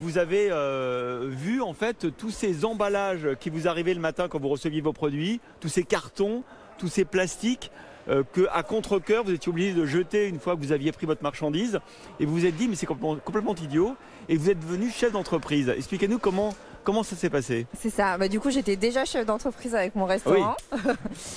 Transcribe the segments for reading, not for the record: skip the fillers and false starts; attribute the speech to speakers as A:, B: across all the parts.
A: Vous avez vu en fait tous ces emballages qui vous arrivaient le matin quand vous receviez vos produits, tous ces cartons, tous ces plastiques qu'à contre-cœur vous étiez obligé de jeter une fois que vous aviez pris votre marchandise et vous vous êtes dit mais c'est complètement idiot et vous êtes devenu chef d'entreprise. Expliquez-nous comment ça s'est passé.
B: C'est ça, du coup j'étais déjà chef d'entreprise avec mon restaurant.
A: Oui.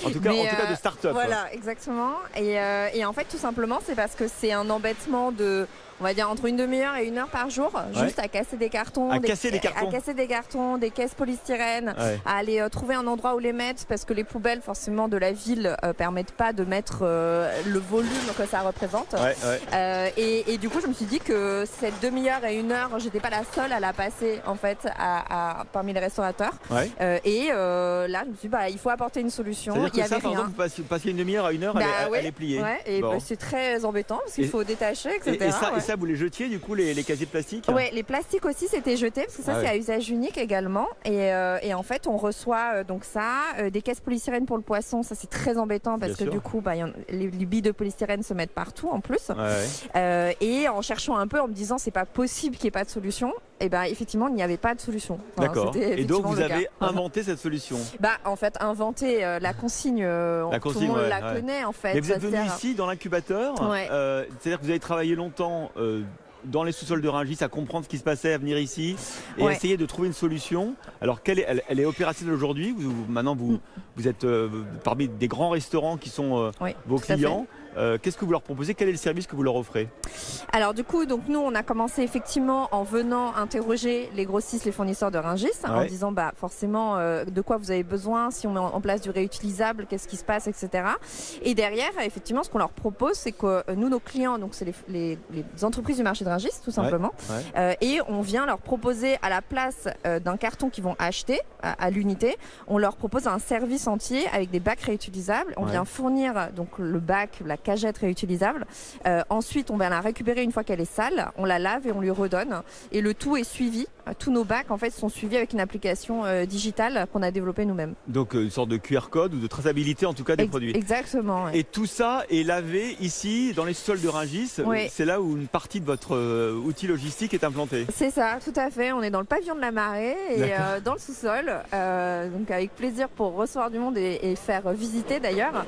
A: En tout cas de start-up.
B: Voilà, exactement. Et en fait tout simplement c'est parce que c'est un embêtement de... On va dire entre une demi-heure et 1 heure par jour, juste à casser des cartons,
A: à casser des cartons,
B: des caisses polystyrène, à aller trouver un endroit où les mettre parce que les poubelles forcément de la ville permettent pas de mettre le volume que ça représente. Et du coup je me suis dit que cette demi-heure et 1 heure, j'étais pas la seule à la passer en fait parmi les restaurateurs. Là je me suis dit il faut apporter une solution.
A: C'est-à-dire que ça par exemple vous passiez une demi-heure à 1 heure, elle est pliée.
B: Et c'est très embêtant parce qu'il faut détacher, etc.
A: Et ça, vous les jetiez du coup, les casiers de plastique?
B: Oui, les plastiques aussi c'était jeté parce que ça c'est à usage unique également. Et en fait on reçoit donc ça, des caisses polystyrène pour le poisson, ça c'est très embêtant parce que du coup les billes de polystyrène se mettent partout en plus. Et en cherchant un peu, en me disant c'est pas possible qu'il n'y ait pas de solution, et effectivement il n'y avait pas de solution.
A: D'accord. Et donc vous avez inventé cette solution?
B: En fait inventer la consigne, tout le monde la connaît en fait.
A: Mais vous êtes venu ici dans l'incubateur, c'est-à-dire que vous avez travaillé longtemps dans les sous-sols de Rungis à comprendre ce qui se passait, à venir ici et essayer de trouver une solution. Alors elle est opérationnelle aujourd'hui. Maintenant vous êtes parmi des grands restaurants qui sont vos clients. Qu'est-ce que vous leur proposez? Quel est le service que vous leur offrez?
B: Alors du coup, nous on a commencé effectivement en venant interroger les grossistes, les fournisseurs de Rungis, en disant forcément de quoi vous avez besoin, si on met en place du réutilisable, qu'est-ce qui se passe, etc. Et derrière, effectivement, ce qu'on leur propose, c'est que nous, nos clients, donc c'est les entreprises du marché de Rungis, tout simplement, et on vient leur proposer à la place d'un carton qu'ils vont acheter à l'unité, on leur propose un service entier avec des bacs réutilisables. On vient fournir donc le bac, la cagette réutilisable. Ensuite, on va la récupérer une fois qu'elle est sale, on la lave et on lui redonne. Et le tout est suivi. Tous nos bacs en fait sont suivis avec une application digitale qu'on a développée nous-mêmes. Donc
A: une sorte de QR code ou de traçabilité en tout cas des produits.
B: Exactement.
A: Et tout ça est lavé ici dans les sous-sols de Rungis. C'est là où une partie de votre outil logistique est implantée.
B: C'est ça, tout à fait. On est dans le pavillon de la Marée et dans le sous-sol. Donc avec plaisir pour recevoir du monde et faire visiter d'ailleurs.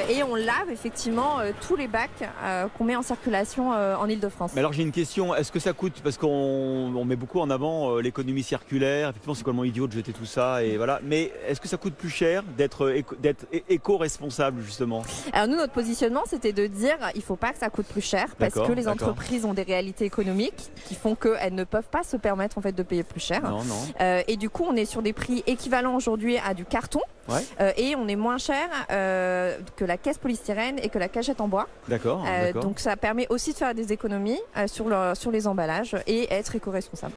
B: Et on lave effectivement tous les bacs qu'on met en circulation en Ile-de-France.
A: Mais alors j'ai une question, est-ce que ça coûte, parce qu'on met beaucoup en avant l'économie circulaire, effectivement c'est complètement idiot de jeter tout ça, et voilà. Mais est-ce que ça coûte plus cher d'être éco-responsable justement?
B: Alors nous, notre positionnement c'était de dire il ne faut pas que ça coûte plus cher parce que les entreprises ont des réalités économiques qui font qu'elles ne peuvent pas se permettre en fait de payer plus cher. Et du coup on est sur des prix équivalents aujourd'hui à du carton. Et on est moins cher que la caisse polystyrène et que la cagette en bois.
A: D'accord.
B: Donc ça permet aussi de faire des économies sur les emballages et être éco-responsable.